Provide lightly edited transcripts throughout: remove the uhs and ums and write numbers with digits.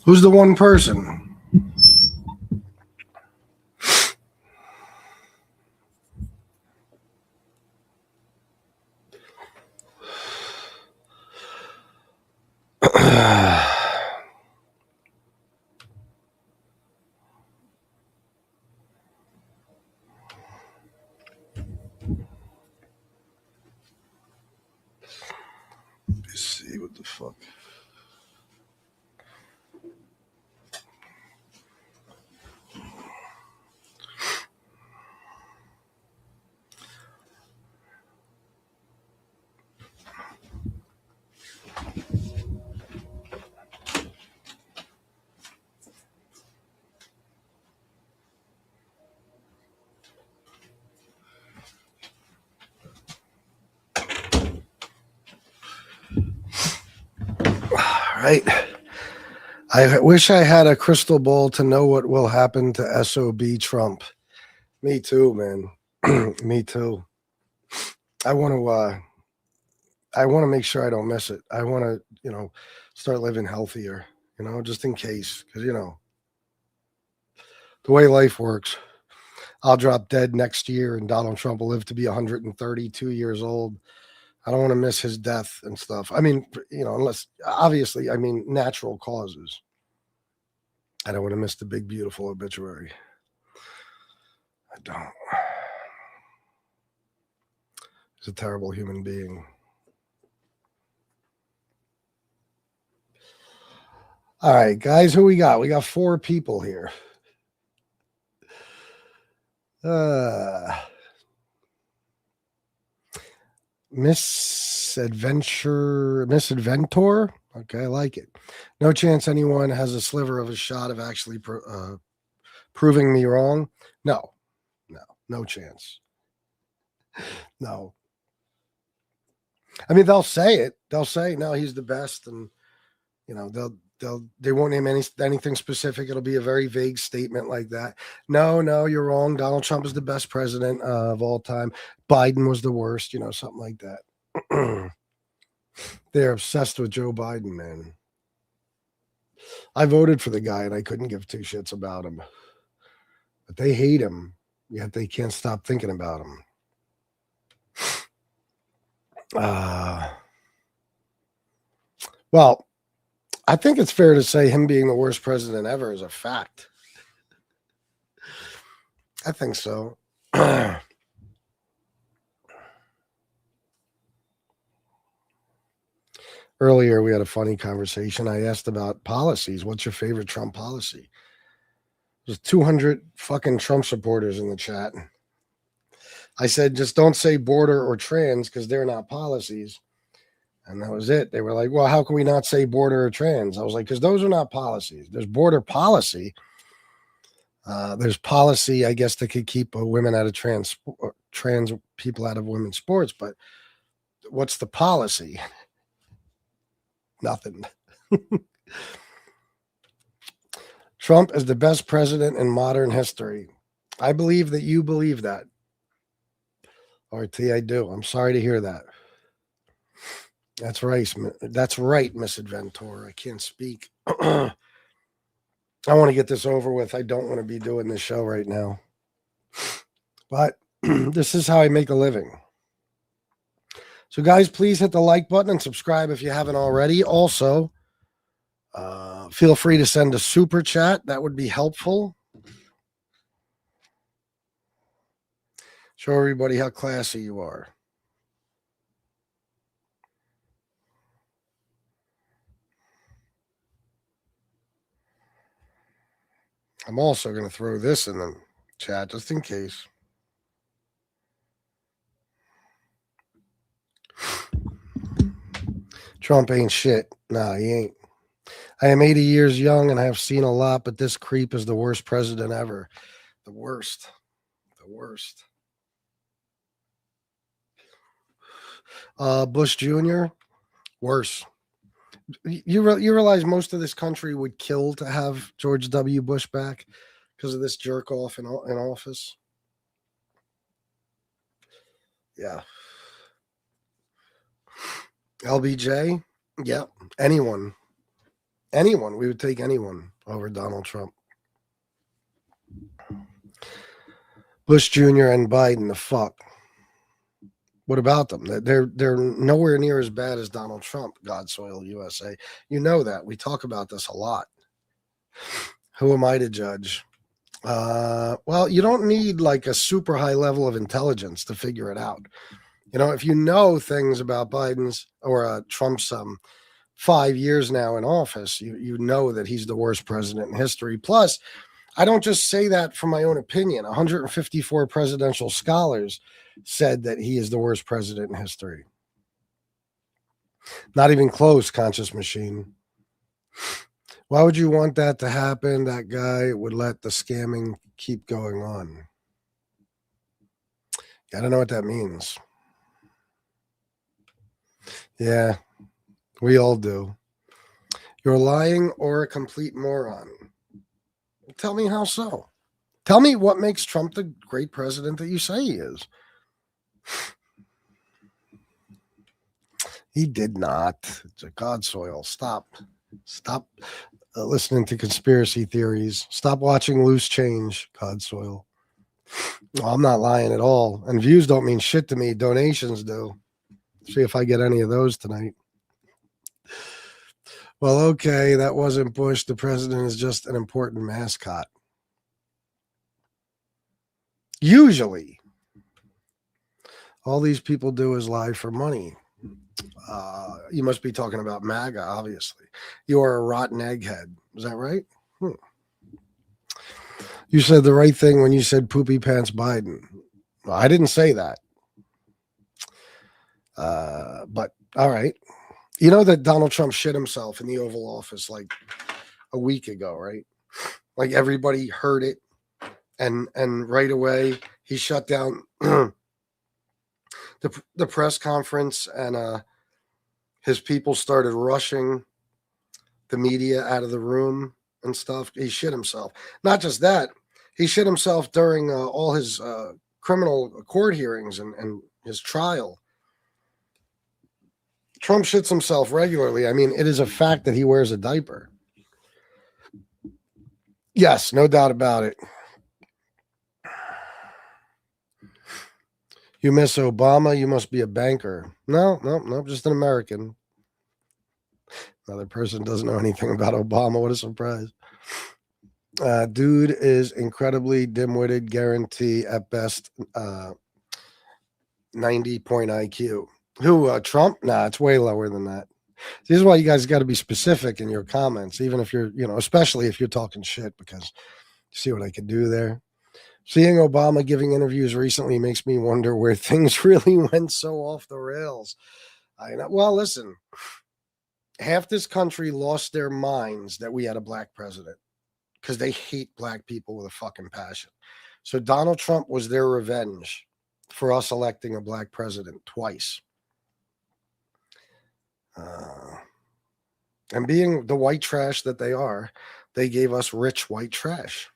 Who's the one person? Let's see what the fuck. Right. I wish I had a crystal ball to know what will happen to SOB Trump. Me too, man. Me too. I want to make sure I don't miss it. I want to, start living healthier, just in case, because the way life works, I'll drop dead next year and Donald Trump will live to be 132 years old. I don't want to miss his death and stuff. I mean, unless obviously, natural causes. I don't want to miss the big, beautiful obituary. I don't. He's a terrible human being. All right, guys, who we got? We got 4 people here. Misadventor. Okay, I like it. No chance anyone has a sliver of a shot of actually proving me wrong. No chance. No. I mean, they'll say it. They'll say, no, he's the best. And, they won't name anything specific. It'll be a very vague statement like that. No, you're wrong. Donald Trump is the best president of all time. Biden was the worst, something like that. They're obsessed with Joe Biden, man. I voted for the guy and I couldn't give 2 shits about him. But they hate him, yet they can't stop thinking about him. Well, I think it's fair to say him being the worst president ever is a fact. I think so. Earlier, we had a funny conversation. I asked about policies. What's your favorite Trump policy? There's 200 fucking Trump supporters in the chat. I said, just don't say border or trans because they're not policies. And that was it. They were like, well, how can we not say border or trans? I was like, because those are not policies. There's border policy. There's policy, I guess, that could keep women out of trans people out of women's sports. But what's the policy? Nothing. Trump is the best president in modern history. I believe that you believe that. RT, I do. I'm sorry to hear that. That's right. That's right, Misadventor. I can't speak. I want to get this over with. I don't want to be doing this show right now. But this is how I make a living. So, guys, please hit the like button and subscribe if you haven't already. Also, feel free to send a super chat. That would be helpful. Show everybody how classy you are. I'm also going to throw this in the chat just in case. Trump ain't shit. Nah, he ain't. I am 80 years young and I have seen a lot, but this creep is the worst president ever. The worst. The worst. Bush Jr., worse. You realize most of this country would kill to have George W. Bush back because of this jerk off in office? Yeah. LBJ? Yeah. Anyone. Anyone. We would take anyone over Donald Trump. Bush Jr. and Biden, the fuck. What about them? They're nowhere near as bad as Donald Trump, God Soil USA. You know that. We talk about this a lot. Who am I to judge? Well, you don't need like a super high level of intelligence to figure it out. You know, if you know things about Biden's or Trump's 5 years now in office, you know that he's the worst president in history. Plus, I don't just say that from my own opinion. 154 presidential scholars said that he is the worst president in history. Not even close, conscious machine. Why would you want that to happen? That guy would let the scamming keep going on. I don't know what that means. Yeah, we all do. You're lying or a complete moron. Tell me how so. Tell me what makes Trump the great president that you say he is. He did not. It's a God Soil. Stop listening to conspiracy theories. Stop watching Loose Change, God Soil. Well, I'm not lying at all. And views don't mean shit to me. Donations do. See if I get any of those tonight. Well, okay, that wasn't Bush. The president is just an important mascot. Usually. All these people do is lie for money. You must be talking about MAGA, obviously. You are a rotten egghead. Is that right? You said the right thing when you said poopy pants Biden. Well, I didn't say that. But all right. You know that Donald Trump shit himself in the Oval Office like a week ago, right? Like everybody heard it. And right away he shut down the press conference, and his people started rushing the media out of the room and stuff. He shit himself. Not just that, he shit himself during all his criminal court hearings and his trial. Trump shits himself regularly. I mean, it is a fact that he wears a diaper. Yes, no doubt about it. You miss Obama, you must be a banker. No, just an American. Another person doesn't know anything about Obama. What a surprise. Dude is incredibly dim-witted, guarantee at best 90-point IQ. Who, Trump? Nah, it's way lower than that. This is why you guys got to be specific in your comments, even if you're, especially if you're talking shit, because you see what I can do there. Seeing Obama giving interviews recently makes me wonder where things really went so off the rails. Well, listen, half this country lost their minds that we had a black president because they hate black people with a fucking passion. So Donald Trump was their revenge for us electing a black president twice. And being the white trash that they are, they gave us rich white trash.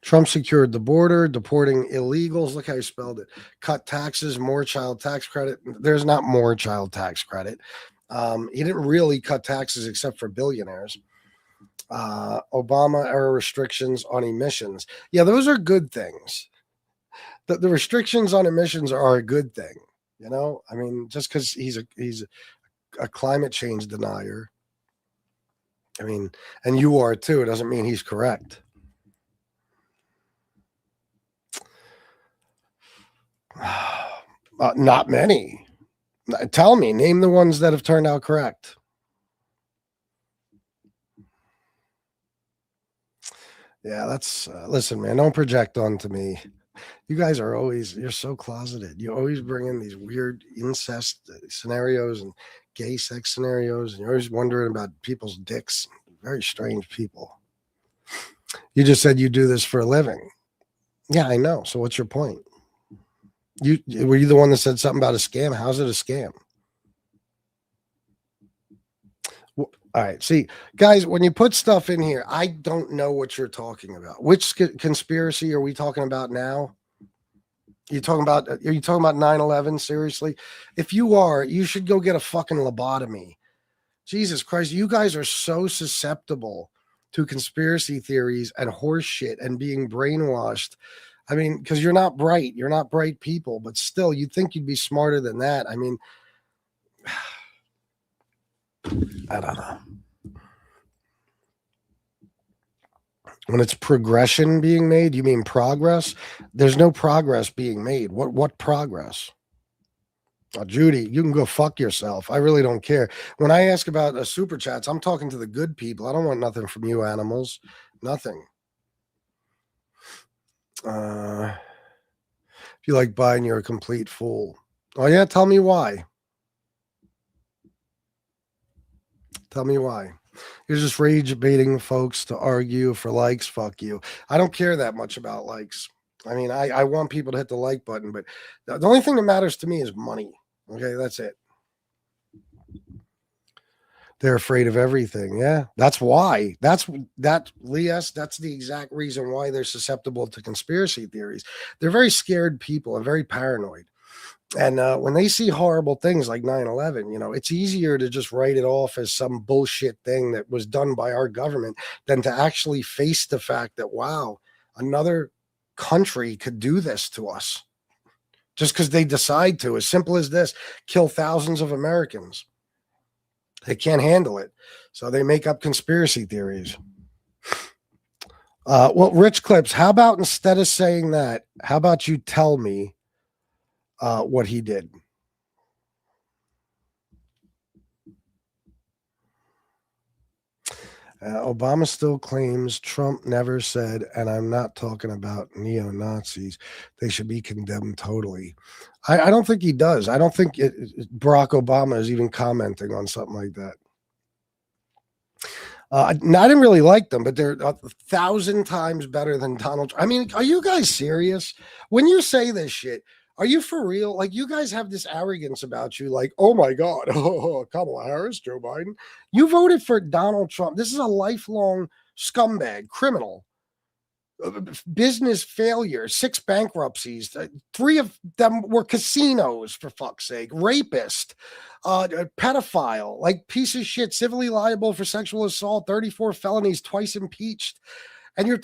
Trump secured the border, deporting illegals. Look how he spelled it. Cut taxes, more child tax credit. There's not more child tax credit. He didn't really cut taxes except for billionaires. Obama era restrictions on emissions. Yeah, those are good things. The restrictions on emissions are a good thing. I mean, just because he's a climate change denier. I mean, and you are too. It doesn't mean he's correct. Not many. Tell me, name the ones that have turned out correct. Yeah, that's listen, man, don't project onto me. You guys are you're so closeted. You always bring in these weird incest scenarios and gay sex scenarios, and you're always wondering about people's dicks. Very strange people. You just said you do this for a living. Yeah, I know. So what's your point? Were you the one that said something about a scam? How's it a scam? All right. See, guys, when you put stuff in here, I don't know what you're talking about. Which conspiracy are we talking about now? Are you talking about 9/11? Seriously? If you are, you should go get a fucking lobotomy Jesus Christ, you guys are so susceptible to conspiracy theories and horse shit and being brainwashed. I mean, because you're not bright. You're not bright people, but still, you'd think you'd be smarter than that. I mean, I don't know. When it's progression being made, you mean progress? There's no progress being made. What progress? Judy, you can go fuck yourself. I really don't care. When I ask about super chats, I'm talking to the good people. I don't want nothing from you animals. Nothing. If you like Biden, you're a complete fool. Oh, yeah? Tell me why. Tell me why. You're just rage baiting folks to argue for likes. Fuck you. I don't care that much about likes. I mean, I want people to hit the like button, but the only thing that matters to me is money. Okay, that's it. They're afraid of everything. Yeah, that's why. Leas, that's the exact reason why they're susceptible to conspiracy theories. They're very scared people and very paranoid. And when they see horrible things like 9/11, it's easier to just write it off as some bullshit thing that was done by our government than to actually face the fact that, wow, another country could do this to us just because they decide to. As simple as this, kill thousands of Americans. They can't handle it. So they make up conspiracy theories. Well, Rich Clips, how about instead of saying that, how about you tell me what he did? Obama still claims Trump never said, and I'm not talking about neo-Nazis, they should be condemned totally. I don't think he does. I don't think Barack Obama is even commenting on something like that. I didn't really like them, but they're 1,000 times better than Donald Trump. I mean, are you guys serious? When you say this shit, are you for real? Like, you guys have this arrogance about you, like, oh my God, Kamala Harris, Joe Biden. You voted for Donald Trump. This is a lifelong scumbag, criminal, business failure, 6 bankruptcies. 3 of them were casinos, for fuck's sake, rapist, pedophile, like piece of shit, civilly liable for sexual assault, 34 felonies, twice impeached. And you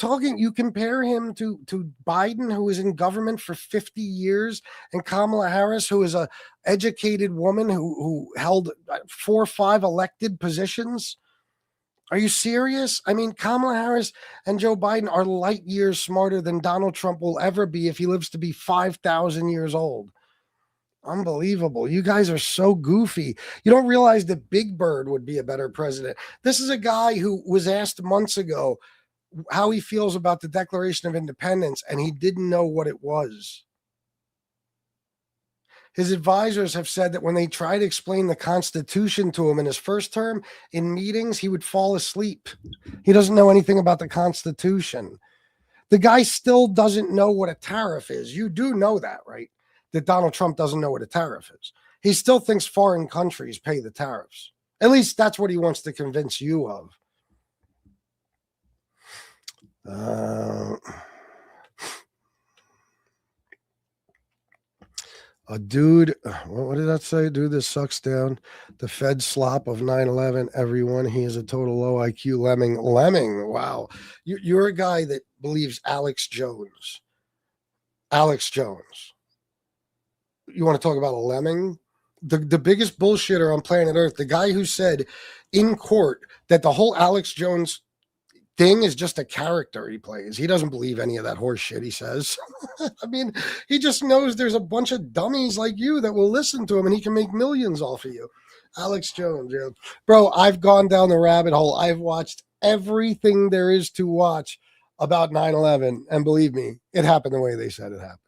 compare him to Biden, who was in government for 50 years, and Kamala Harris, who is a educated woman who held 4 or 5 elected positions. Are you serious? I mean, Kamala Harris and Joe Biden are light years smarter than Donald Trump will ever be if he lives to be 5,000 years old. Unbelievable. You guys are so goofy. You don't realize that Big Bird would be a better president. This is a guy who was asked months ago how he feels about the Declaration of Independence, and he didn't know what it was. His advisors have said that when they try to explain the Constitution to him in his first term in meetings, he would fall asleep. He doesn't know anything about the Constitution. The guy still doesn't know what a tariff is. You do know that, right? That Donald Trump doesn't know what a tariff is. He still thinks foreign countries pay the tariffs. At least that's what he wants to convince you of. A dude, what did that say? Dude, this sucks down the Fed slop of 9/11. Everyone, he is a total low IQ lemming. Wow. You're a guy that believes Alex Jones. You want to talk about a lemming? The biggest bullshitter on planet Earth, the guy who said in court that the whole Alex Jones thing is just a character he plays. He doesn't believe any of that horse shit he says. I mean, he just knows there's a bunch of dummies like you that will listen to him and he can make millions off of you. Alex Jones, yeah. Bro, I've gone down the rabbit hole. I've watched everything there is to watch about 9/11, and believe me, it happened the way they said it happened.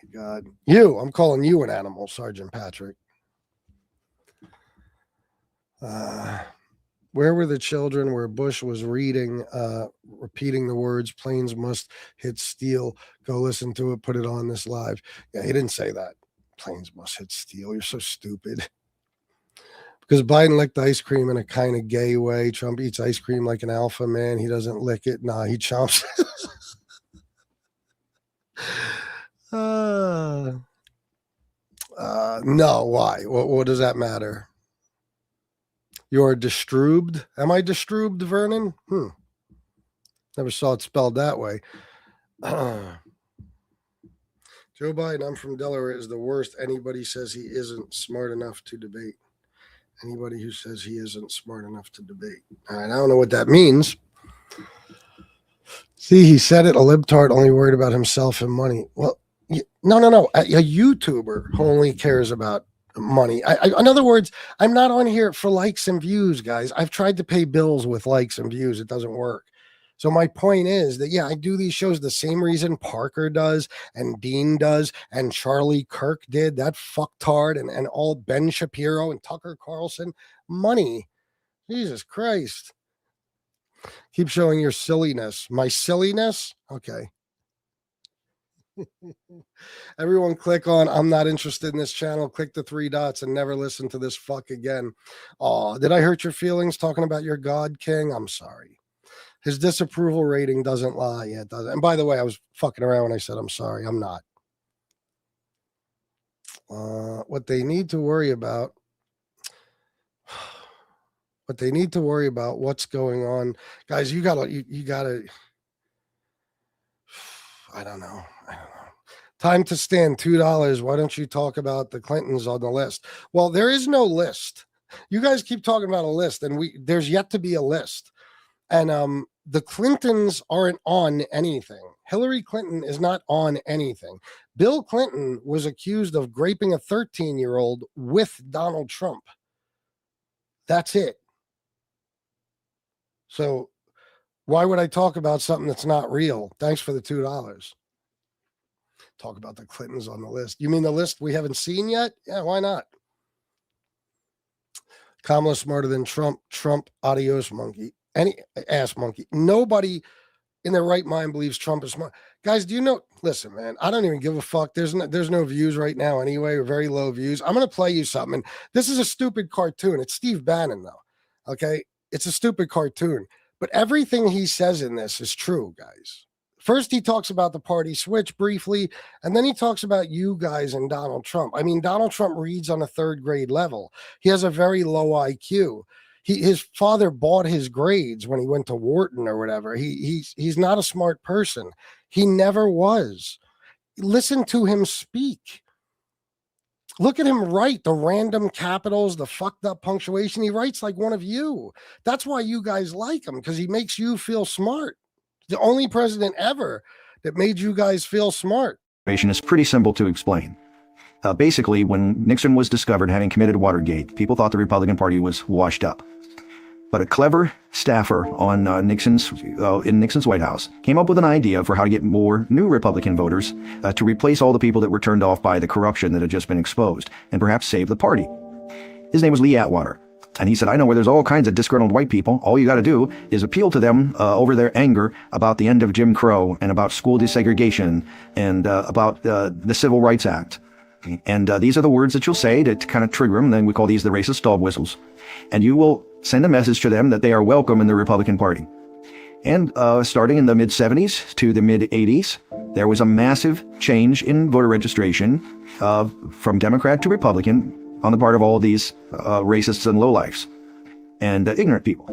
My God. I'm calling you an animal, Sergeant Patrick. Where were the children where Bush was repeating the words, planes must hit steel? Go listen to it, put it on this live. Yeah, he didn't say that. Planes must hit steel. You're so stupid. Because Biden licked ice cream in a kind of gay way. Trump eats ice cream like an alpha man. He doesn't lick it. Nah, he chomps. No, why? What does that matter? You're distrubed. Am I distrubed, Vernon? Never saw it spelled that way. Joe Biden, I'm from Delaware, is the worst. Anybody says he isn't smart enough to debate. Anybody who says he isn't smart enough to debate. All right, I don't know what that means. See, he said it, a libtard only worried about himself and money. Well, no. A YouTuber who only cares about money. In other words, I'm not on here for likes and views, guys. I've tried to pay bills with likes and views. It doesn't work. So my point is that, I do these shows the same reason Parker does and Dean does and Charlie Kirk did, that fucktard, and all Ben Shapiro and Tucker Carlson. Money. Jesus Christ. Keep showing your silliness. My silliness? Okay. Everyone click on I'm not interested in this channel. Click the 3 dots and never listen to this fuck again. Oh, did I hurt your feelings talking about your God King? I'm sorry. His disapproval rating doesn't lie. Yeah, it doesn't. And by the way, I was fucking around when I said I'm sorry. I'm not. What they need to worry about. What's going on, guys? You gotta. I don't know. Time to stand, $2. Why don't you talk about the Clintons on the list? Well, there is no list. You guys keep talking about a list, and there's yet to be a list. And the Clintons aren't on anything. Hillary Clinton is not on anything. Bill Clinton was accused of raping a 13-year-old with Donald Trump. That's it. So why would I talk about something that's not real? Thanks for the $2. Talk about the Clintons on the list. You mean the list we haven't seen yet? Yeah, why not? Kamala smarter than Trump. Trump, adios, monkey. Any ass monkey. Nobody in their right mind believes Trump is smart. Guys, do you know? Listen, man, I don't even give a fuck. There's no views right now anyway, or very low views. I'm going to play you something. And this is a stupid cartoon. It's Steve Bannon, though. Okay? It's a stupid cartoon. But everything he says in this is true, guys. First, he talks about the party switch briefly, and then he talks about you guys and Donald Trump. I mean, Donald Trump reads on a 3rd grade level. He has a very low IQ. His father bought his grades when he went to Wharton or whatever. He's not a smart person. He never was. Listen to him speak. Look at him write the random capitals, the fucked up punctuation. He writes like one of you. That's why you guys like him, because he makes you feel smart. The only president ever that made you guys feel smart. Is pretty simple to explain. Basically, when Nixon was discovered having committed Watergate, people thought the Republican Party was washed up. But a clever staffer on in Nixon's White House came up with an idea for how to get more new Republican voters to replace all the people that were turned off by the corruption that had just been exposed, and perhaps save the party. His name was Lee Atwater. And he said, I know where there's all kinds of disgruntled white people. All you got to do is appeal to them over their anger about the end of Jim Crow and about school desegregation and about the Civil Rights Act. And these are the words that you'll say to kind of trigger them. Then we call these the racist dog whistles. And you will send a message to them that they are welcome in the Republican Party. And starting in the mid-70s to the mid-80s, there was a massive change in voter registration from Democrat to Republican on the part of all of these racists and lowlifes and ignorant people.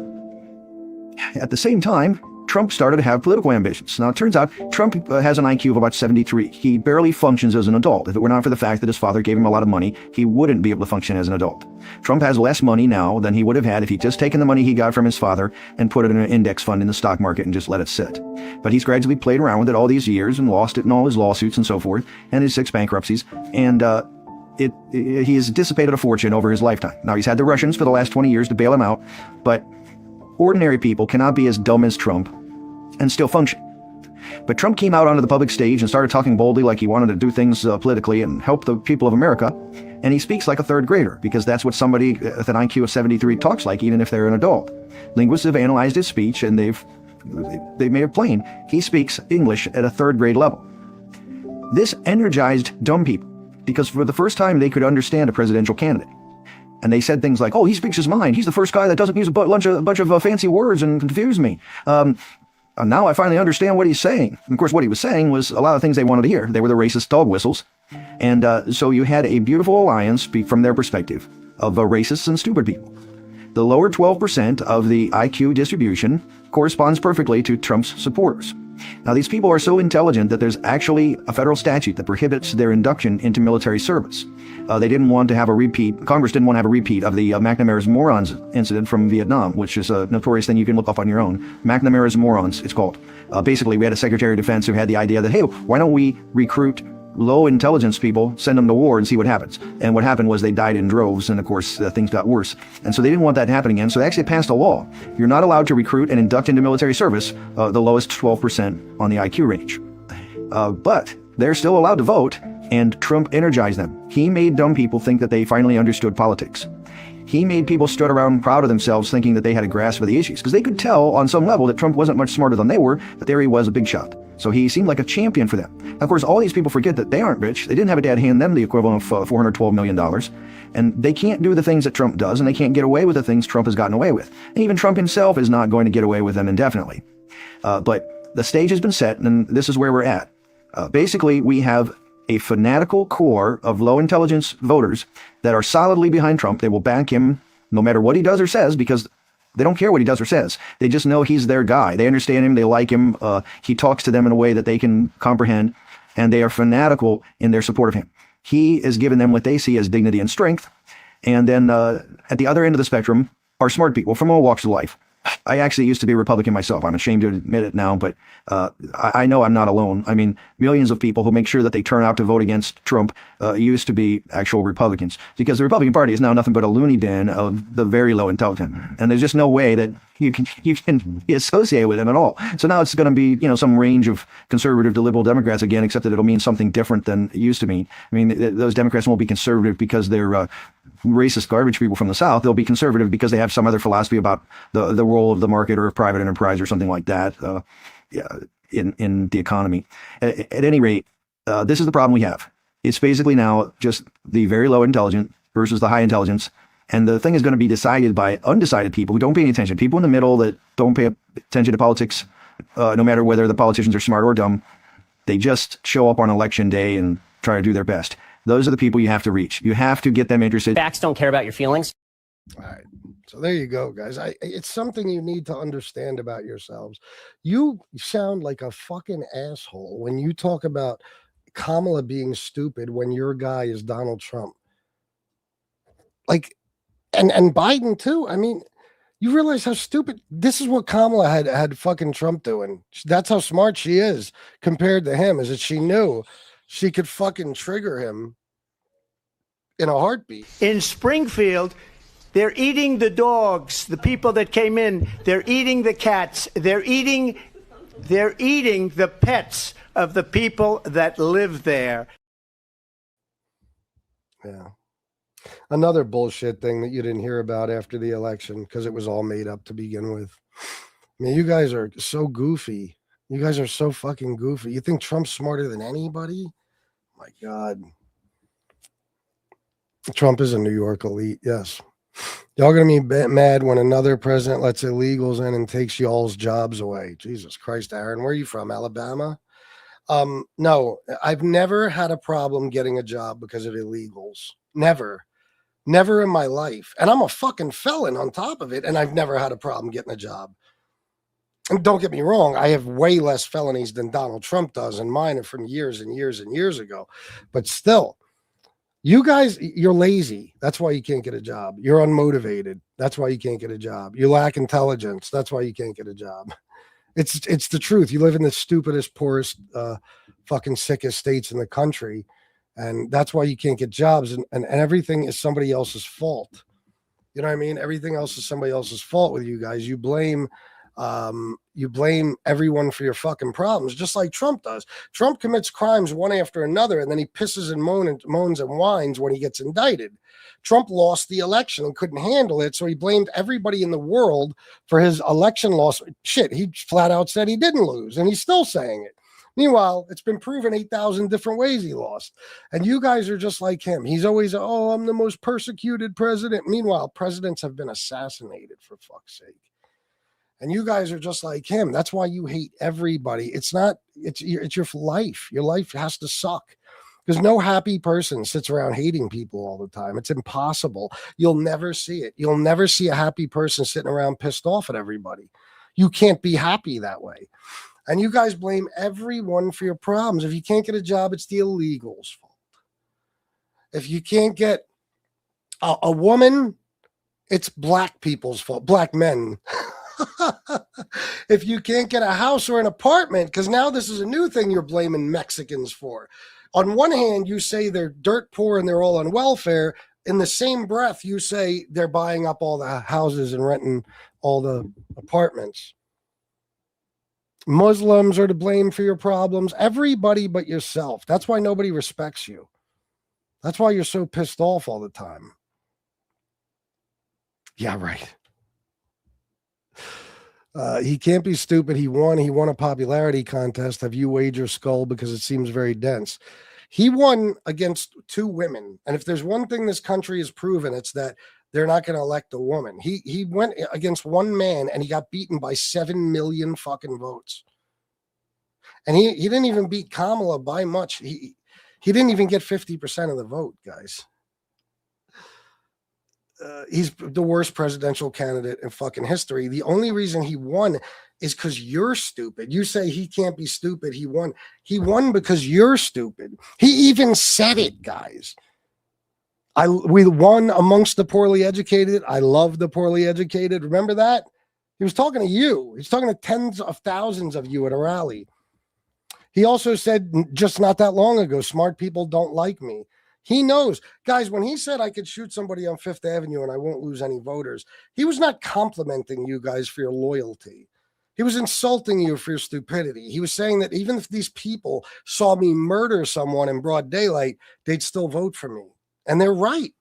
At the same time, Trump started to have political ambitions. Now, it turns out Trump has an IQ of about 73. He barely functions as an adult. If it were not for the fact that his father gave him a lot of money, he wouldn't be able to function as an adult. Trump has less money now than he would have had if he'd just taken the money he got from his father and put it in an index fund in the stock market and just let it sit. But he's gradually played around with it all these years and lost it in all his lawsuits and so forth, and his 6 bankruptcies, and he has dissipated a fortune over his lifetime. Now, he's had the Russians for the last 20 years to bail him out, but ordinary people cannot be as dumb as Trump and still function. But Trump came out onto the public stage and started talking boldly like he wanted to do things politically and help the people of America, and he speaks like a 3rd grader, because that's what somebody with an IQ of 73 talks like, even if they're an adult. Linguists have analyzed his speech, and they've made it plain. He speaks English at a 3rd grade level. This energized dumb people, because for the first time they could understand a presidential candidate. And they said things like, oh, he speaks his mind. He's the first guy that doesn't use a bunch of fancy words and confuse me. Now I finally understand what he's saying. And of course, what he was saying was a lot of things they wanted to hear. They were the racist dog whistles. And so you had a beautiful alliance, from their perspective, of racists and stupid people. The lower 12% of the IQ distribution corresponds perfectly to Trump's supporters. Now, these people are so intelligent that there's actually a federal statute that prohibits their induction into military service. They didn't want to have a repeat, Congress didn't want to have a repeat of the McNamara's Morons incident from Vietnam, which is a notorious thing you can look up on your own. McNamara's Morons, it's called. Basically, we had a Secretary of Defense who had the idea that, hey, why don't we recruit low intelligence people, send them to war and see what happens. And what happened was they died in droves, and of course things got worse. And so they didn't want that to happen again, so they actually passed a law. You're not allowed to recruit and induct into military service the lowest 12% on the IQ range. But they're still allowed to vote, and Trump energized them. He made dumb people think that they finally understood politics. He made people strut around proud of themselves thinking that they had a grasp of the issues, because they could tell on some level that Trump wasn't much smarter than they were, but there he was, a big shot. So he seemed like a champion for them. Of course, all these people forget that they aren't rich. They didn't have a dad hand them the equivalent of $412 million. And they can't do the things that Trump does, and they can't get away with the things Trump has gotten away with. And even Trump himself is not going to get away with them indefinitely. But the stage has been set, and this is where we're at. Basically, we have a fanatical core of low intelligence voters that are solidly behind Trump. They will back him no matter what he does or says, because they don't care what he does or says. They just know he's their guy. They understand him. They like him. He talks to them in a way that they can comprehend, and they are fanatical in their support of him. He has given them what they see as dignity and strength. And then at the other end of the spectrum are smart people from all walks of life. I actually used to be a Republican myself. I'm ashamed to admit it now, but I know I'm not alone. I mean, millions of people who make sure that they turn out to vote against Trump used to be actual Republicans, because the Republican Party is now nothing but a loony bin of the very low intelligent. And there's just no way that you can be associated with them at all. So now it's going to be, some range of conservative to liberal Democrats again, except that it'll mean something different than it used to mean. I mean, those Democrats won't be conservative because they're racist garbage people from the South. They'll be conservative because they have some other philosophy about the role of the market or of private enterprise or something like that in the economy. At any rate, this is the problem we have. It's basically now just the very low intelligent versus the high intelligence. And the thing is going to be decided by undecided people who don't pay any attention. People in the middle that don't pay attention to politics, no matter whether the politicians are smart or dumb. They just show up on election day and try to do their best. Those are the people you have to reach. You have to get them interested. Facts don't care about your feelings. All right. So there you go, guys. It's something you need to understand about yourselves. You sound like a fucking asshole when you talk about Kamala being stupid when your guy is Donald Trump. Like, and Biden too. I mean, you realize how stupid this is. What Kamala had fucking Trump doing. That's how smart she is compared to him, is that she knew she could fucking trigger him in a heartbeat. In Springfield, they're eating the dogs, the people that came in. They're eating the cats. They're eating the pets of the people that live there. Yeah. Another bullshit thing that you didn't hear about after the election, because it was all made up to begin with. I mean, you guys are so goofy. You guys are so fucking goofy. You think Trump's smarter than anybody? My God. Trump is a New York elite, yes. Y'all gonna be mad when another president lets illegals in and takes y'all's jobs away. Jesus Christ, Aaron, where are you from? Alabama? No, I've never had a problem getting a job because of illegals. Never in my life. And I'm a fucking felon on top of it, and I've never had a problem getting a job. And don't get me wrong, I have way less felonies than Donald Trump does, and mine are from years and years and years ago. But still, you guys, you're lazy. That's why you can't get a job. You're unmotivated. That's why you can't get a job. You lack intelligence. That's why you can't get a job. It's the truth. You live in the stupidest, poorest, fucking sickest states in the country. And that's why you can't get jobs. And everything is somebody else's fault. You know what I mean? Everything else is somebody else's fault with you guys. You blame everyone for your fucking problems, just like Trump does. Trump commits crimes one after another, and then he pisses and moans and whines when he gets indicted. Trump lost the election and couldn't handle it, so he blamed everybody in the world for his election loss. Shit, he flat out said he didn't lose, and he's still saying it. Meanwhile, it's been proven 8,000 different ways he lost. And you guys are just like him. He's always, oh, I'm the most persecuted president. Meanwhile, presidents have been assassinated, for fuck's sake. And you guys are just like him. That's why you hate everybody. It's your life. Your life has to suck. Because no happy person sits around hating people all the time. It's impossible. You'll never see it. You'll never see a happy person sitting around pissed off at everybody. You can't be happy that way. And you guys blame everyone for your problems. If you can't get a job, it's the illegals' fault. If you can't get a woman, it's black people's fault, black men. If you can't get a house or an apartment, because now this is a new thing you're blaming Mexicans for. On one hand, you say they're dirt poor and they're all on welfare. In the same breath, you say they're buying up all the houses and renting all the apartments. Muslims are to blame for your problems. Everybody but yourself. That's why nobody respects you. That's why you're so pissed off all the time. Yeah, right. He can't be stupid. He won a popularity contest. Have you weighed your skull? Because it seems very dense. He won against two women. And if there's one thing this country has proven, it's that they're not going to elect a woman. He went against one man and he got beaten by 7 million fucking votes. And he didn't even beat Kamala by much. He didn't even get 50% of the vote, guys. He's the worst presidential candidate in fucking history. The only reason he won is because you're stupid. You say he can't be stupid. He won. He won because you're stupid. He even said it, guys. We won amongst the poorly educated. I love the poorly educated. Remember that? He was talking to you. He's talking to tens of thousands of you at a rally. He also said just not that long ago, smart people don't like me. He knows. Guys, when he said I could shoot somebody on Fifth Avenue and I won't lose any voters, he was not complimenting you guys for your loyalty. He was insulting you for your stupidity. He was saying that even if these people saw me murder someone in broad daylight, they'd still vote for me. And they're right.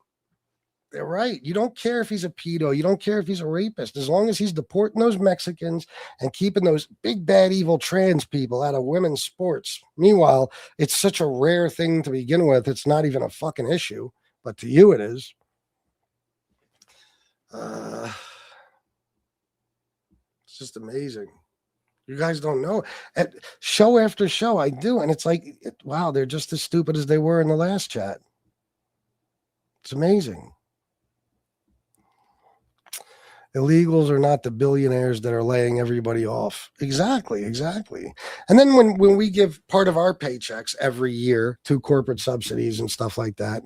They're right. You don't care if he's a pedo. You don't care if he's a rapist. As long as he's deporting those Mexicans and keeping those big, bad, evil trans people out of women's sports. Meanwhile, it's such a rare thing to begin with. It's not even a fucking issue. But to you, it is. It's just amazing. You guys don't know. At show after show, I do. And it's like, wow, they're just as stupid as they were in the last chat. It's amazing. Illegals are not the billionaires that are laying everybody off. Exactly. And then when we give part of our paychecks every year to corporate subsidies and stuff like that,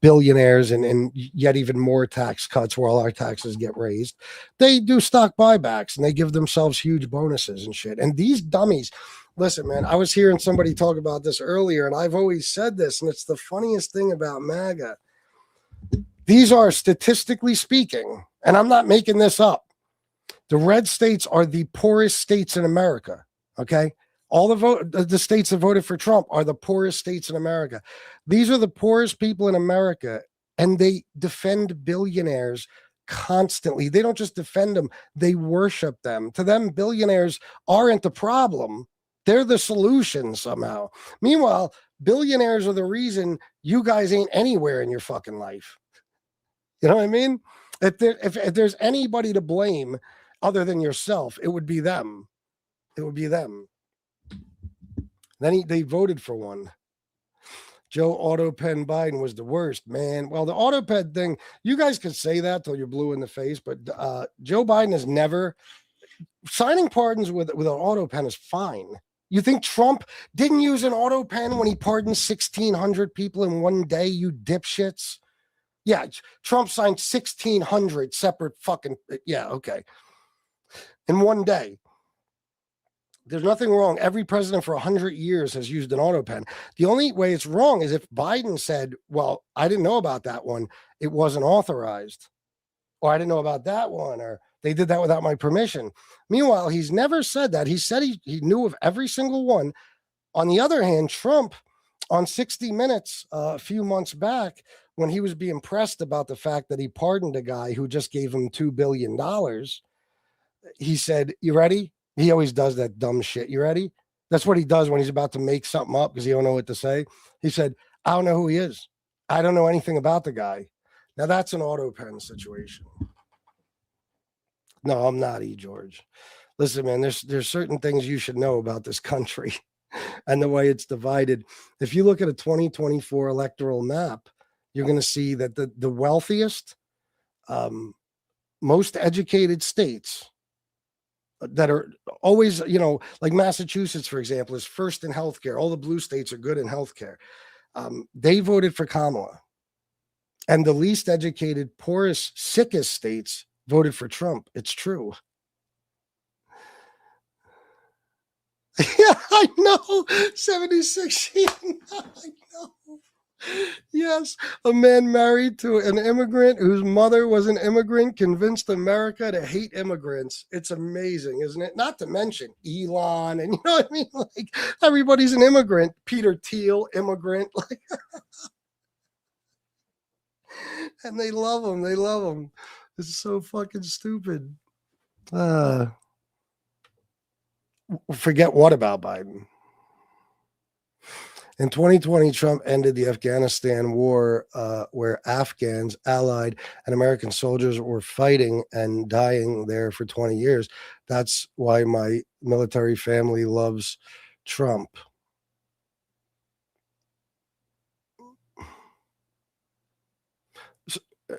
billionaires and yet even more tax cuts where all our taxes get raised, they do stock buybacks and they give themselves huge bonuses and shit. And these dummies, listen, man, I was hearing somebody talk about this earlier, and I've always said this, and it's the funniest thing about MAGA. These are, statistically speaking, and I'm not making this up, the red states are the poorest states in America, okay? All the states that voted for Trump are the poorest states in America. These are the poorest people in America, and they defend billionaires constantly. They don't just defend them, they worship them. To them, billionaires aren't the problem. They're the solution somehow. Meanwhile, billionaires are the reason you guys ain't anywhere in your fucking life. You know what I mean? If there's anybody to blame other than yourself, it would be them. It would be them. Then they voted for one. Joe Autopen Biden was the worst, man. Well, the Autopen thing, you guys could say that till you're blue in the face, but Joe Biden has never... Signing pardons with an Autopen is fine. You think Trump didn't use an Autopen when he pardoned 1,600 people in one day, you dipshits? Yeah, Trump signed 1,600 separate fucking... Yeah, okay. In one day. There's nothing wrong. Every president for 100 years has used an Autopen. The only way it's wrong is if Biden said, well, I didn't know about that one. It wasn't authorized. Or I didn't know about that one. Or they did that without my permission. Meanwhile, he's never said that. He said he knew of every single one. On the other hand, Trump on 60 Minutes a few months back, when he was being pressed about the fact that he pardoned a guy who just gave him $2 billion, he said, you ready? He always does that dumb shit. You ready? That's what he does when he's about to make something up because he don't know what to say. He said, I don't know who he is. I don't know anything about the guy. Now that's an Autopen situation. No, I'm not, George. Listen, man, there's certain things you should know about this country. and the way it's divided. If you look at a 2024 electoral map, you're going to see that the wealthiest, most educated states that are always, like Massachusetts, for example, is first in healthcare. All the blue states are good in healthcare. They voted for Kamala. And the least educated, poorest, sickest states voted for Trump. It's true. Yeah, I know. 76. I know. Yes, a man married to an immigrant whose mother was an immigrant convinced America to hate immigrants. It's amazing, isn't it? Not to mention Elon, and you know what I mean? Like, everybody's an immigrant. Peter Thiel, immigrant. Like, and they love him. They love him. This is so fucking stupid. Forget what about Biden? In 2020, Trump ended the Afghanistan war, where Afghans, allied, and American soldiers were fighting and dying there for 20 years. That's why my military family loves Trump.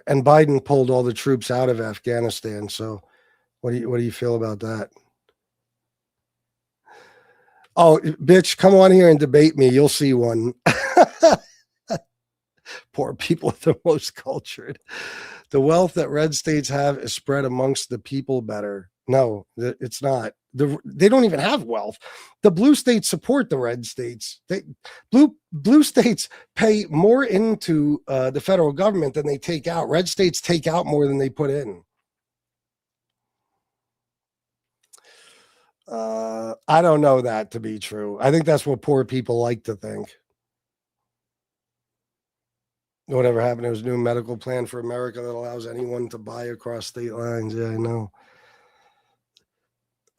And Biden pulled all the troops out of Afghanistan. So what do you feel about that? Oh, bitch, come on here and debate me. You'll see one. Poor people are the most cultured. The wealth that red states have is spread amongst the people better. No, it's not. They don't even have wealth. The blue states support the red states. Blue states pay more into the federal government than they take out. Red states take out more than they put in. I don't know that to be true. I think that's what poor people like to think. Whatever happened to his new medical plan for America that allows anyone to buy across state lines? Yeah, I know.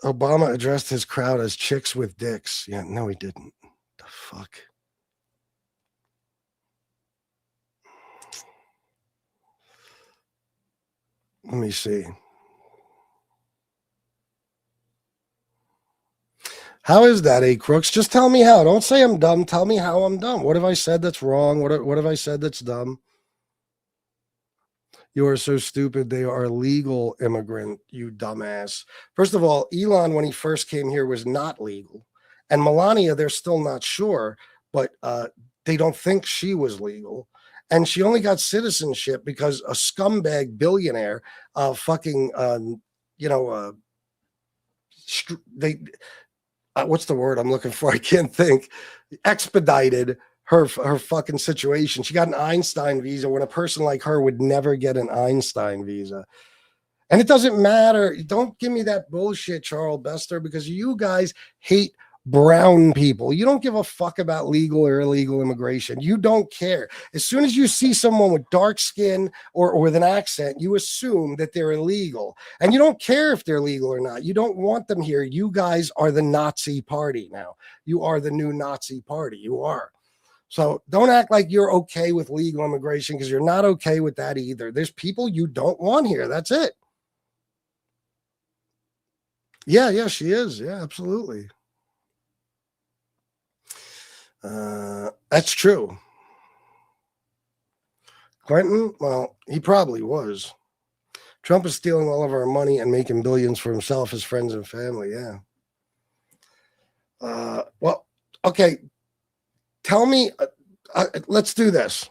Obama addressed his crowd as chicks with dicks. Yeah, no, he didn't. The fuck? Let me see. How is that, Crooks? Just tell me how. Don't say I'm dumb. Tell me how I'm dumb. What have I said that's wrong? What have I said that's dumb? You are so stupid. They are legal immigrant, you dumbass. First of all, Elon, when he first came here, was not legal. And Melania, they're still not sure, but they don't think she was legal. And she only got citizenship because a scumbag billionaire what's the word I'm looking for? I can't think. Expedited her fucking situation. She got an Einstein visa when a person like her would never get an Einstein visa. And it doesn't matter. Don't give me that bullshit, Charles Bester, because you guys hate brown people. You don't give a fuck about legal or illegal immigration. You don't care. As soon as you see someone with dark skin or with an accent, you assume that they're illegal. And you don't care if they're legal or not. You don't want them here. You guys are the Nazi party now. You are the new Nazi party. You are. So don't act like you're okay with legal immigration, because you're not okay with that either. There's people you don't want here. That's it. Yeah, she is. Yeah, absolutely. That's true. Clinton, well, he probably was. Trump is stealing all of our money and making billions for himself, his friends, and family. Yeah. Well, okay. Tell me, let's do this.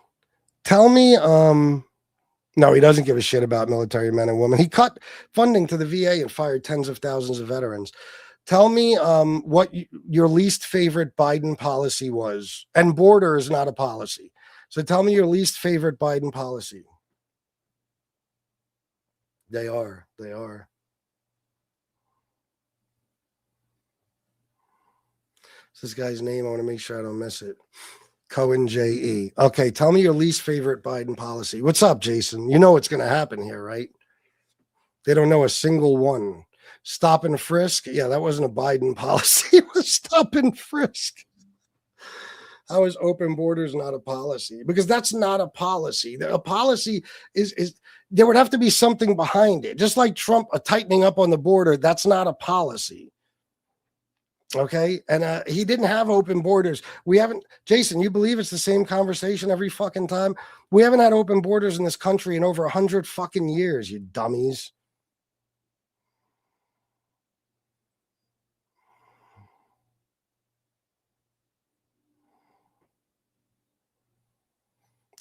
Tell me, no, he doesn't give a shit about military men and women. He cut funding to the VA and fired tens of thousands of veterans. Tell me what your least favorite Biden policy was. And border is not a policy. So tell me your least favorite Biden policy. They are. It's this guy's name. I want to make sure I don't miss it. Cohen J.E. Okay, tell me your least favorite Biden policy. What's up, Jason? You know what's going to happen here, right? They don't know a single one. Stop and frisk. Yeah, that wasn't a Biden policy. It was stop and frisk. How is open borders not a policy? Because that's not a policy. A policy is there would have to be something behind it. Just like Trump tightening up on the border, that's not a policy. Okay. And he didn't have open borders. We haven't, Jason, you believe it's the same conversation every fucking time? We haven't had open borders in this country in over 100 fucking years, you dummies.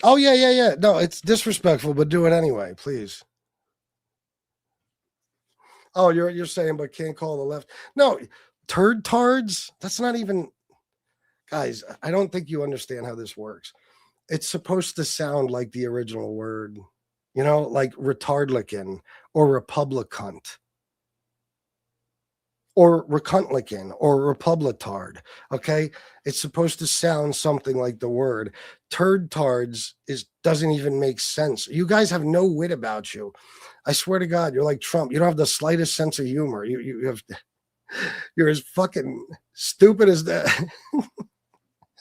Oh, yeah. No, it's disrespectful, but do it anyway, please. Oh, you're saying, but can't call the left. No, turd tards. That's not even, guys. I don't think you understand how this works. It's supposed to sound like the original word, like retardlican or republicant or recuntlican or republitard. Okay, it's supposed to sound something like the word. Turd tards doesn't even make sense. You guys have no wit about you. I swear to God, you're like Trump. You don't have the slightest sense of humor. You have, you're as fucking stupid as that.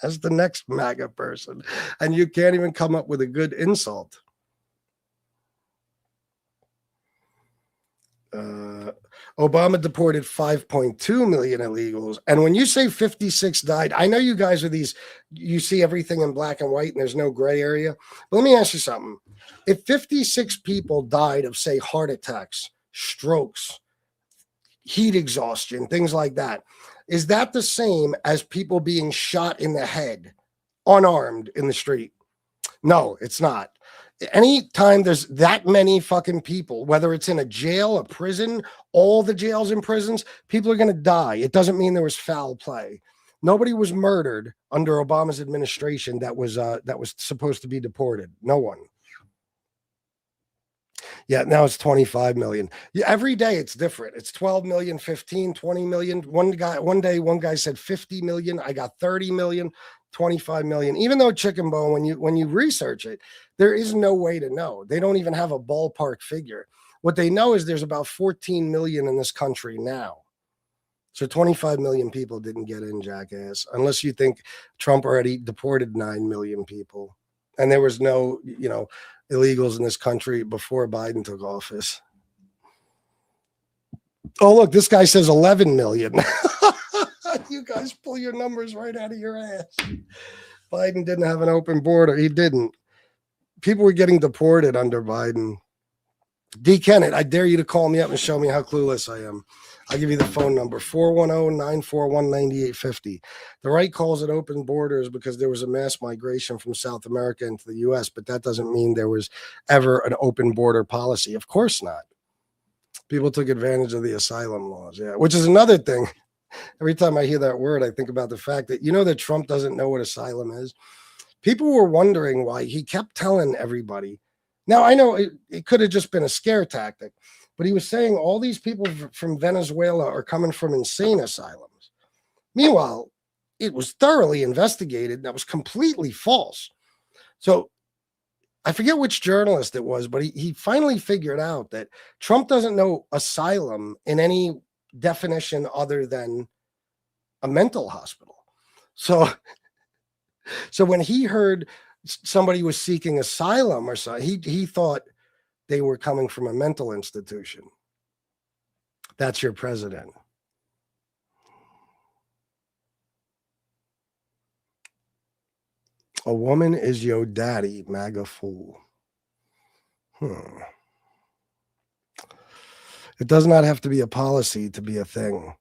As the next MAGA person, and you can't even come up with a good insult. Obama deported 5.2 million illegals. And when you say 56 died, I know you guys are you see everything in black and white and there's no gray area. But let me ask you something. If 56 people died of, say, heart attacks, strokes, heat exhaustion, things like that, is that the same as people being shot in the head, unarmed in the street? No, it's not. Anytime there's that many fucking people, whether it's in a jail, a prison, all the jails and prisons, people are going to die. It doesn't mean there was foul play. Nobody was murdered under Obama's administration that was supposed to be deported. No one. Yeah, now it's 25 million. Yeah, every day it's different. It's 12 million, 15, 20 million. One guy said 50 million. I got 30 million, 25 million. Even though Chicken Bone, when you research it, there is no way to know. They don't even have a ballpark figure. What they know is there's about 14 million in this country now. So 25 million people didn't get in, jackass, unless you think Trump already deported 9 million people. And there was no, illegals in this country before Biden took office. Oh, look, this guy says 11 million. You guys pull your numbers right out of your ass. Biden didn't have an open border. He didn't. People were getting deported under Biden. D. Kennett, I dare you to call me up and show me how clueless I am. I'll give you the phone number, 410-941-9850. The right calls it open borders because there was a mass migration from South America into the U.S., but that doesn't mean there was ever an open border policy. Of course not. People took advantage of the asylum laws, yeah, which is another thing. Every time I hear that word, I think about the fact that, that Trump doesn't know what asylum is. People were wondering why he kept telling everybody. Now, I know it could have just been a scare tactic, but he was saying all these people from Venezuela are coming from insane asylums. Meanwhile, it was thoroughly investigated. That was completely false. So I forget which journalist it was, but he finally figured out that Trump doesn't know asylum in any definition other than a mental hospital. So when he heard somebody was seeking asylum or so, he thought they were coming from a mental institution. That's your president. A woman is your daddy, MAGA fool. It does not have to be a policy to be a thing.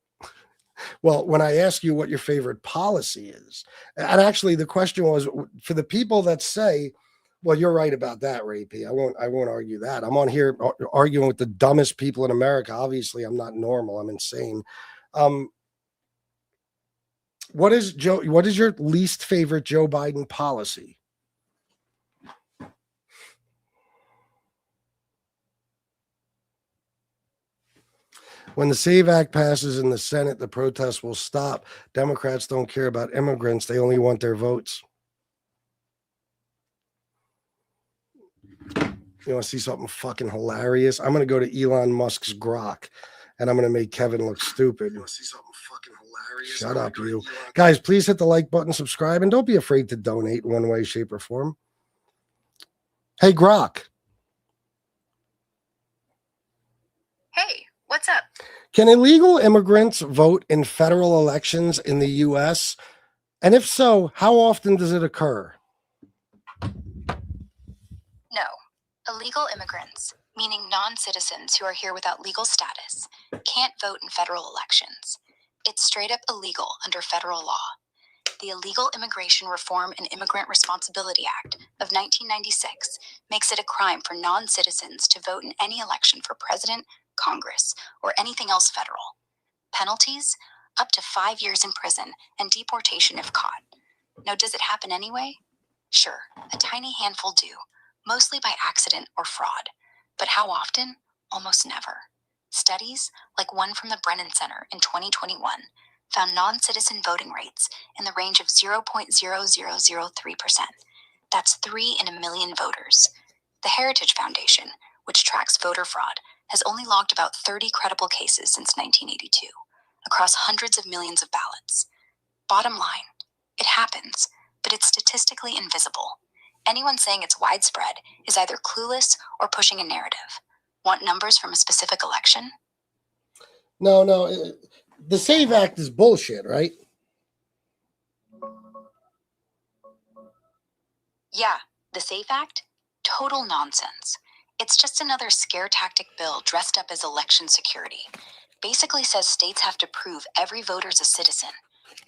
Well, when I ask you what your favorite policy is, and actually the question was for the people that say, well, you're right about that, Rapey. I won't argue that. I'm on here arguing with the dumbest people in America. Obviously, I'm not normal. I'm insane. What is your least favorite Joe Biden policy? When the SAVE Act passes in the Senate, the protests will stop. Democrats don't care about immigrants. They only want their votes. You want to see something fucking hilarious? I'm going to go to Elon Musk's Grok, and I'm going to make Kevin look stupid. You want to see something fucking hilarious? Shut up, you. Guys, please hit the like button, subscribe, and don't be afraid to donate in one way, shape, or form. Hey, Grok. Hey, what's up? Can illegal immigrants vote in federal elections in the U.S.? And if so, how often does it occur? No. Illegal immigrants, meaning non-citizens who are here without legal status, can't vote in federal elections. It's straight up illegal under federal law. The Illegal Immigration Reform and Immigrant Responsibility Act of 1996 makes it a crime for non-citizens to vote in any election for president, Congress, or anything else federal. Penalties? Up to 5 years in prison and deportation if caught. Now, does it happen anyway? Sure, a tiny handful do, mostly by accident or fraud. But how often? Almost never. Studies, like one from the Brennan Center in 2021, found non-citizen voting rates in the range of 0.0003%. That's 3 in a million voters. The Heritage Foundation, which tracks voter fraud, has only logged about 30 credible cases since 1982, across hundreds of millions of ballots. Bottom line, it happens, but it's statistically invisible. Anyone saying it's widespread is either clueless or pushing a narrative. Want numbers from a specific election? No. The SAVE Act is bullshit, right? Yeah, the SAFE Act? Total nonsense. It's just another scare tactic bill dressed up as election security. Basically says states have to prove every voter's a citizen,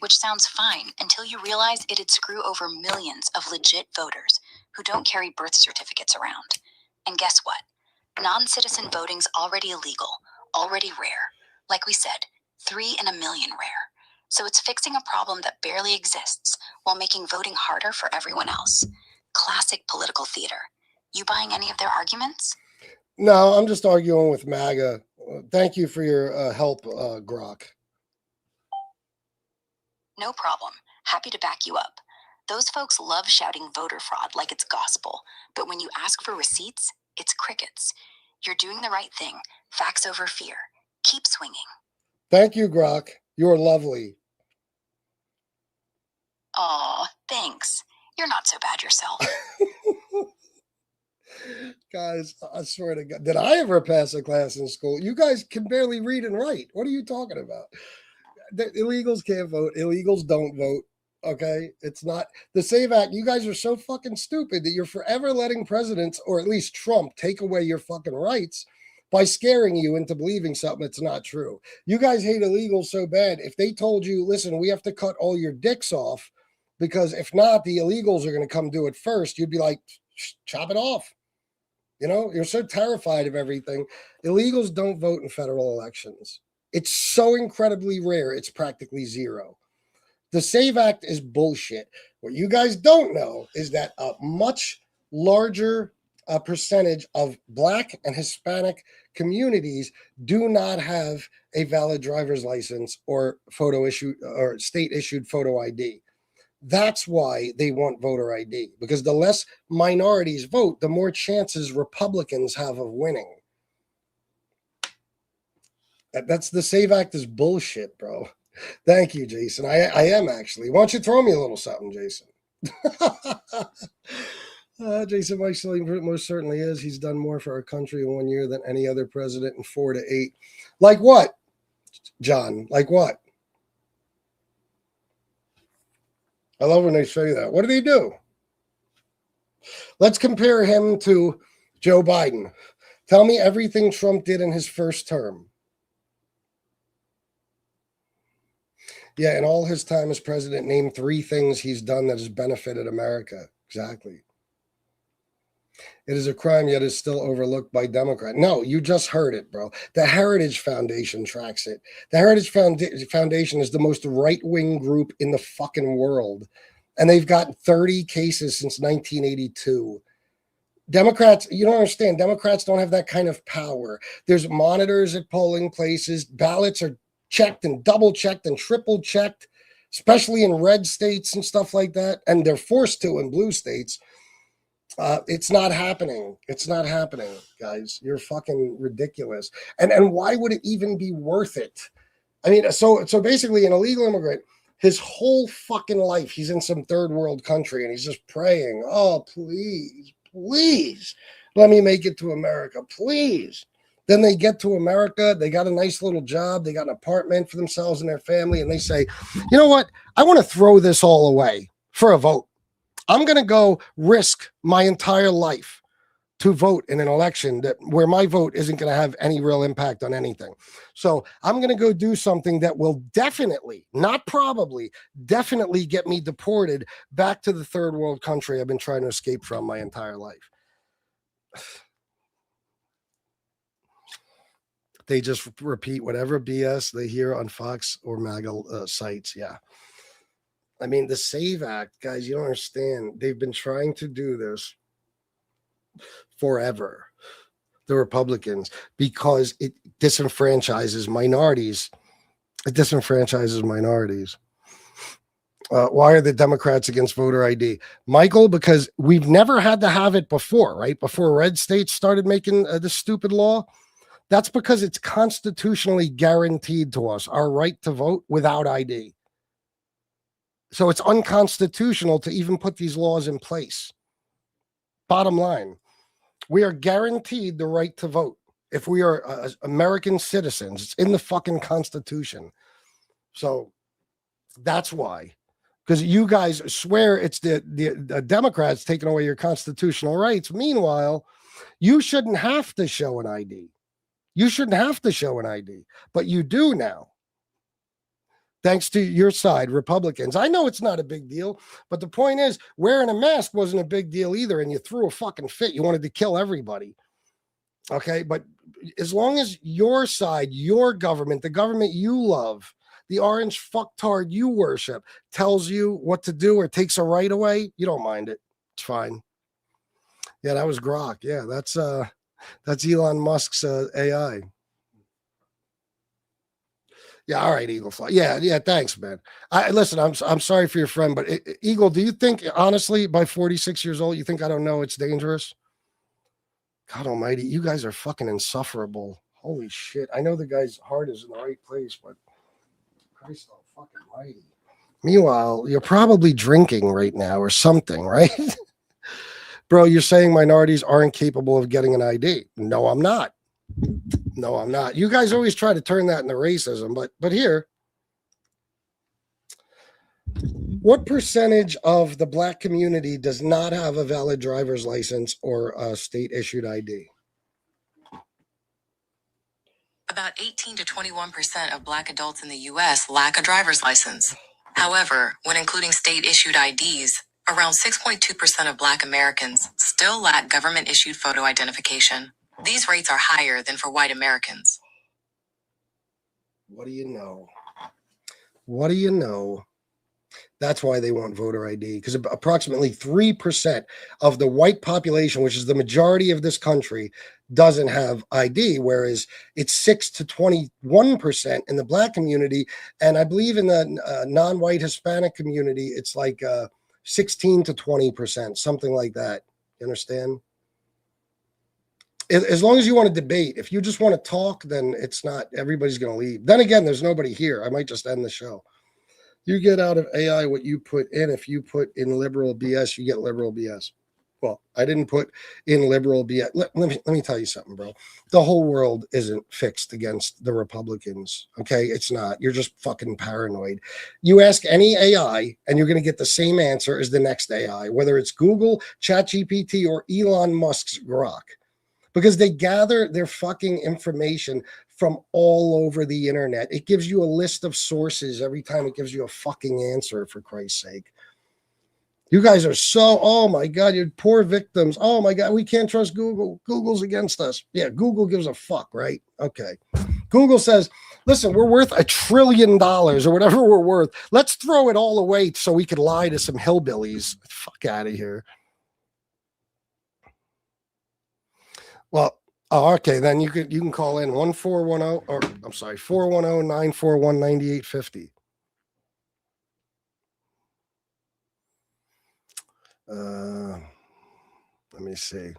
which sounds fine until you realize it'd screw over millions of legit voters who don't carry birth certificates around. And guess what? Non-citizen voting's already illegal, already rare. Like we said, 3 in a million rare. So it's fixing a problem that barely exists while making voting harder for everyone else. Classic political theater. You buying any of their arguments? No, I'm just arguing with MAGA. Thank you for your help, Grok. No problem. Happy to back you up. Those folks love shouting voter fraud like it's gospel, but when you ask for receipts, it's crickets. You're doing the right thing. Facts over fear. Keep swinging. Thank you, Grok. You're lovely. Aw, thanks. You're not so bad yourself. Guys, I swear to God, did I ever pass a class in school? You guys can barely read and write. What are you talking about? The illegals can't vote. Illegals don't vote. Okay? It's not the SAVE Act. You guys are so fucking stupid that you're forever letting presidents, or at least Trump, take away your fucking rights by scaring you into believing something that's not true. You guys hate illegals so bad. If they told you, listen, we have to cut all your dicks off because if not, the illegals are going to come do it first, you'd be like, chop it off. You know, you're so terrified of everything. Illegals don't vote in federal elections. It's so incredibly rare. It's practically zero. The SAVE Act is bullshit. What you guys don't know is that a much larger percentage of Black and Hispanic communities do not have a valid driver's license or photo issue or state issued photo ID. That's why they want voter ID, because the less minorities vote, the more chances Republicans have of winning. That's the SAVE Act is bullshit, bro. Thank you, Jason. I am actually. Why don't you throw me a little something, Jason? Jason most certainly is. He's done more for our country in 1 year than any other president in 4 to 8. Like what, John? Like what? I love when they say that. What do they do? Let's compare him to Joe Biden. Tell me everything Trump did in his first term. Yeah, in all his time as president, name 3 things he's done that has benefited America. Exactly. It is a crime, yet is still overlooked by Democrats. No, you just heard it, bro. The Heritage Foundation tracks it. The Heritage Foundation is the most right-wing group in the fucking world. And they've got 30 cases since 1982. Democrats, you don't understand. Democrats don't have that kind of power. There's monitors at polling places. Ballots are checked and double checked and triple checked, especially in red states and stuff like that. And they're forced to in blue states. It's not happening. It's not happening, guys. You're fucking ridiculous. And why would it even be worth it? I mean, so basically an illegal immigrant, his whole fucking life, he's in some third world country and he's just praying, oh, please, please, let me make it to America. Please, Then they get to America, they got a nice little job, they got an apartment for themselves and their family, and they say, you know what? I want to throw this all away for a vote. I'm going to go risk my entire life to vote in an election where my vote isn't going to have any real impact on anything. So I'm going to go do something that will definitely, not probably, definitely get me deported back to the third world country I've been trying to escape from my entire life. They just repeat whatever BS they hear on Fox or MAGA sites. Yeah. I mean, the SAVE Act, guys, you don't understand. They've been trying to do this forever, the Republicans, because it disenfranchises minorities. It disenfranchises minorities. Why are the Democrats against voter ID? Michael, because we've never had to have it before, right? Before red states started making this stupid law. That's because it's constitutionally guaranteed to us, our right to vote without ID. So it's unconstitutional to even put these laws in place. Bottom line, we are guaranteed the right to vote if we are American citizens. It's in the fucking Constitution. So that's why. Because you guys swear it's the Democrats taking away your constitutional rights. Meanwhile, you shouldn't have to show an ID. You shouldn't have to show an ID, but you do now. Thanks to your side, Republicans. I know it's not a big deal, but the point is, wearing a mask wasn't a big deal either, and you threw a fucking fit. You wanted to kill everybody. Okay, but as long as your side, your government, the government you love, the orange fucktard you worship, tells you what to do or takes a right away, you don't mind it. It's fine. Yeah, that was Grok. Yeah, that's Elon Musk's AI. Yeah, all right, Eagle Fly. Yeah, thanks, man. Listen, I'm sorry for your friend, but Eagle, do you think, honestly, by 46 years old, you think I don't know it's dangerous? God almighty, you guys are fucking insufferable. Holy shit. I know the guy's heart is in the right place, but Christ fucking almighty. Meanwhile, you're probably drinking right now or something, right? Bro, you're saying minorities aren't capable of getting an ID. No, I'm not. No, I'm not. You guys always try to turn that into racism, but here, what percentage of the black community does not have a valid driver's license or a state-issued ID? About 18 to 21% of black adults in the U.S. lack a driver's license. However, when including state-issued IDs, around 6.2% of black Americans still lack government-issued photo identification. These rates are higher than for white Americans. What do you know? What do you know? That's why they want voter ID, because approximately 3% of the white population, which is the majority of this country, doesn't have ID, whereas it's 6 to 21% in the black community. And I believe in the non-white Hispanic community, it's like 16 to 20%, something like that. You understand? As long as you want to debate, if you just want to talk, then it's not, everybody's going to leave. Then again, there's nobody here. I might just end the show. You get out of AI what you put in. If you put in liberal BS, you get liberal BS. Well, I didn't put in liberal BS. Let me tell you something, bro. The whole world isn't fixed against the Republicans. Okay, it's not. You're just fucking paranoid. You ask any AI, and you're going to get the same answer as the next AI, whether it's Google, ChatGPT, or Elon Musk's Grok. Because they gather their fucking information from all over the internet. It gives you a list of sources every time it gives you a fucking answer, for Christ's sake. You guys are so, oh my God, you're poor victims. Oh my God, we can't trust Google. Google's against us. Yeah, Google gives a fuck, right? Okay. Google says, listen, we're worth $1 trillion or whatever we're worth. Let's throw it all away so we could lie to some hillbillies. Fuck out of here. Well, okay, then you can call in 1410 or I'm sorry, 410-941-9850. Let me see.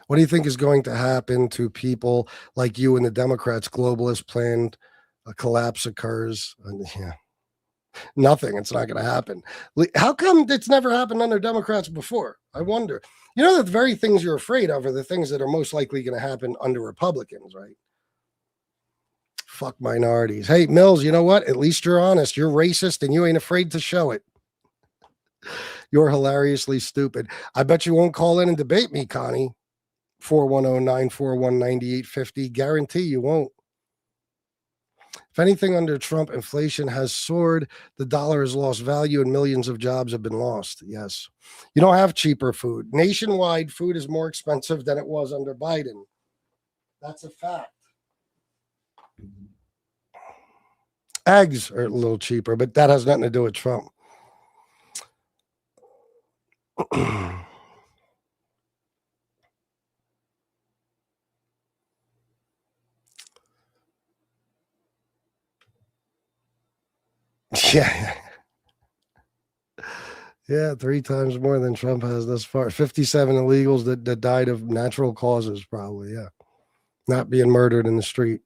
What do you think is going to happen to people like you and the Democrats? Globalist planned a collapse occurs. Yeah. Nothing. It's not going to happen. How come it's never happened under Democrats before? I wonder. You know that the very things you're afraid of are the things that are most likely going to happen under Republicans, right? Fuck minorities. Hey, Mills, you know what? At least you're honest. You're racist and you ain't afraid to show it. You're hilariously stupid. I bet you won't call in and debate me, Connie. 410-941-9850. Guarantee you won't. If anything, under Trump, inflation has soared. The dollar has lost value and millions of jobs have been lost. Yes. You don't have cheaper food. Nationwide, food is more expensive than it was under Biden. That's a fact. Eggs are a little cheaper, but that has nothing to do with Trump. Yeah. Yeah, 3 times more than Trump has thus far. 57 illegals that died of natural causes, probably. Yeah. Not being murdered in the street.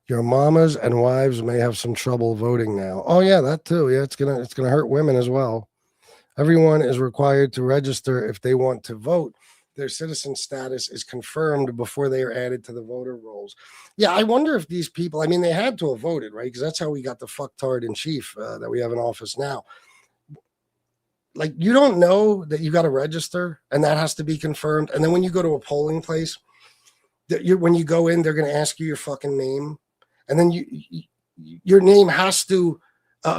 Your mamas and wives may have some trouble voting now. Oh yeah, that too. Yeah, it's gonna hurt women as well. Everyone is required to register if they want to vote. Their citizen status is confirmed before they are added to the voter rolls. Yeah, I wonder if these people, I mean, they had to have voted, right? Because that's how we got the fucktard in chief that we have in office now. Like, you don't know that you got to register and that has to be confirmed. And then when you go to a polling place, when you go in, they're going to ask you your fucking name. And then your name has to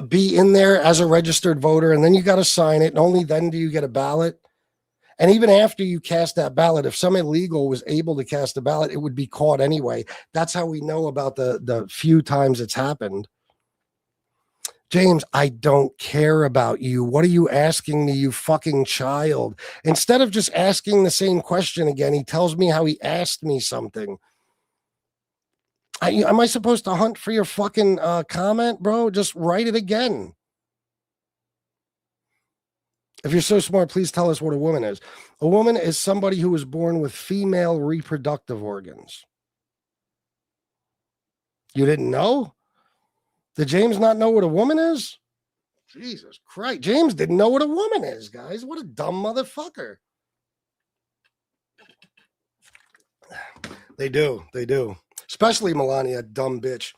be in there as a registered voter. And then you got to sign it. And only then do you get a ballot. And even after you cast that ballot, if some illegal was able to cast a ballot, it would be caught anyway. That's how we know about the few times it's happened. James, I don't care about you. What are you asking me, you fucking child? Instead of just asking the same question again, he tells me how he asked me something. Am I supposed to hunt for your fucking comment, bro? Just write it again. If you're so smart, please tell us what a woman is. A woman is somebody who was born with female reproductive organs. You didn't know? Did James not know what a woman is? Jesus Christ. James didn't know what a woman is, guys. What a dumb motherfucker. They do. They do. Especially Melania, dumb bitch.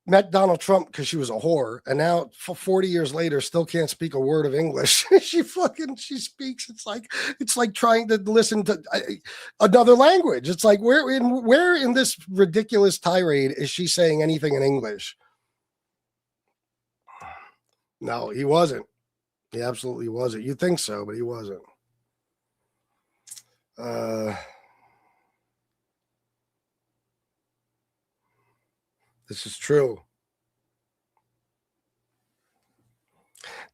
Met Donald Trump because she was a whore, and now 40 years later still can't speak a word of English. she speaks. It's like trying to listen to another language. It's like where in this ridiculous tirade is she saying anything in English? No, he wasn't. He absolutely wasn't. You think so, but he wasn't. This is true.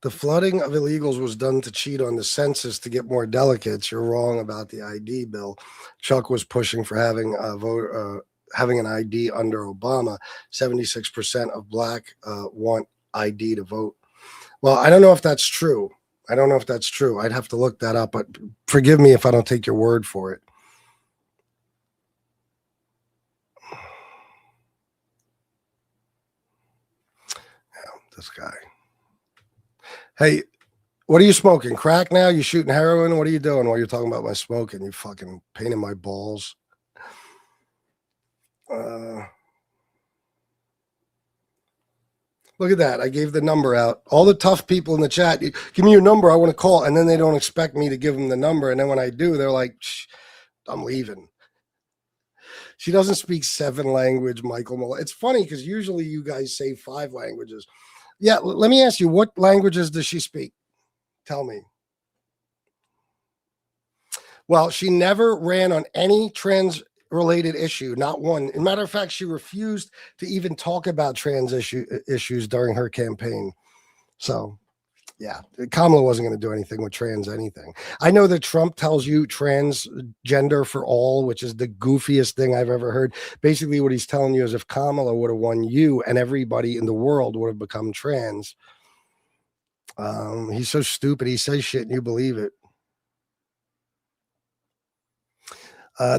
The flooding of illegals was done to cheat on the census to get more delegates. You're wrong about the ID bill. Chuck was pushing for having a vote, having an ID under Obama. 76% of black want ID to vote. Well, I don't know if that's true. I'd have to look that up, but forgive me if I don't take your word for it. This guy. Hey, what are you smoking? Crack now? You shooting heroin? What are you doing while you're talking about my smoking? You fucking pain in my balls. Look at that. I gave the number out. All the tough people in the chat, give me your number. I want to call. And then they don't expect me to give them the number. And then when I do, they're like, I'm leaving. She doesn't speak 7 languages, Michael. It's funny because usually you guys say 5 languages. Yeah, let me ask you, what languages does she speak? Tell me. Well, she never ran on any trans-related issue, not one. As a matter of fact, she refused to even talk about trans issues during her campaign. So, yeah, Kamala wasn't going to do anything with trans anything. I know that Trump tells you transgender for all, which is the goofiest thing I've ever heard. Basically, what he's telling you is if Kamala would have won you and everybody in the world would have become trans. He's so stupid. He says shit and you believe it.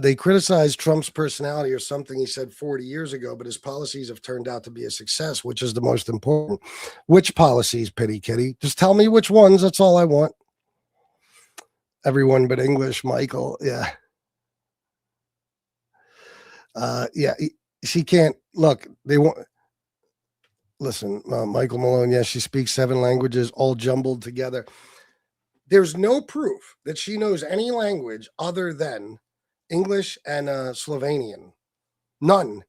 They criticized Trump's personality or something he said 40 years ago, but his policies have turned out to be a success, which is the most important. Which policies, Pitty Kitty? Just tell me which ones. That's all I want. everyone but English, Michael. Yeah. She can't look. They won't listen. Michael Malone. Yes, she speaks 7 languages, all jumbled together. There's no proof that she knows any language other than English and Slovenian. None.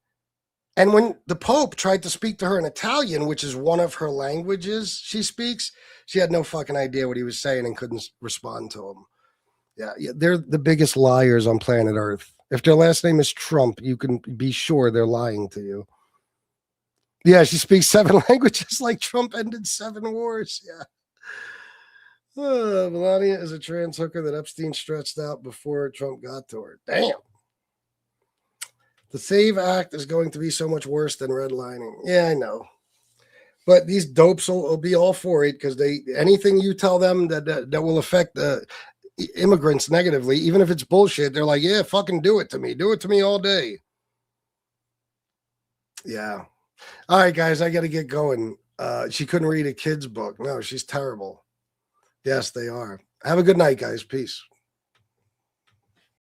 And when the Pope tried to speak to her in Italian, which is one of her languages she speaks, she had no fucking idea what he was saying and couldn't respond to him. Yeah, they're the biggest liars on planet Earth. If their last name is Trump, you can be sure they're lying to you. Yeah, she speaks 7 languages like Trump ended 7 wars. Yeah. Melania is a trans hooker that Epstein stretched out before Trump got to her. Damn. The SAVE Act is going to be so much worse than redlining. Yeah, I know. But these dopes will be all for it because anything you tell them that will affect immigrants negatively, even if it's bullshit, they're like, yeah, fucking do it to me. Do it to me all day. Yeah. All right, guys, I got to get going. She couldn't read a kid's book. No, she's terrible. Yes, they are. Have a good night, guys. Peace.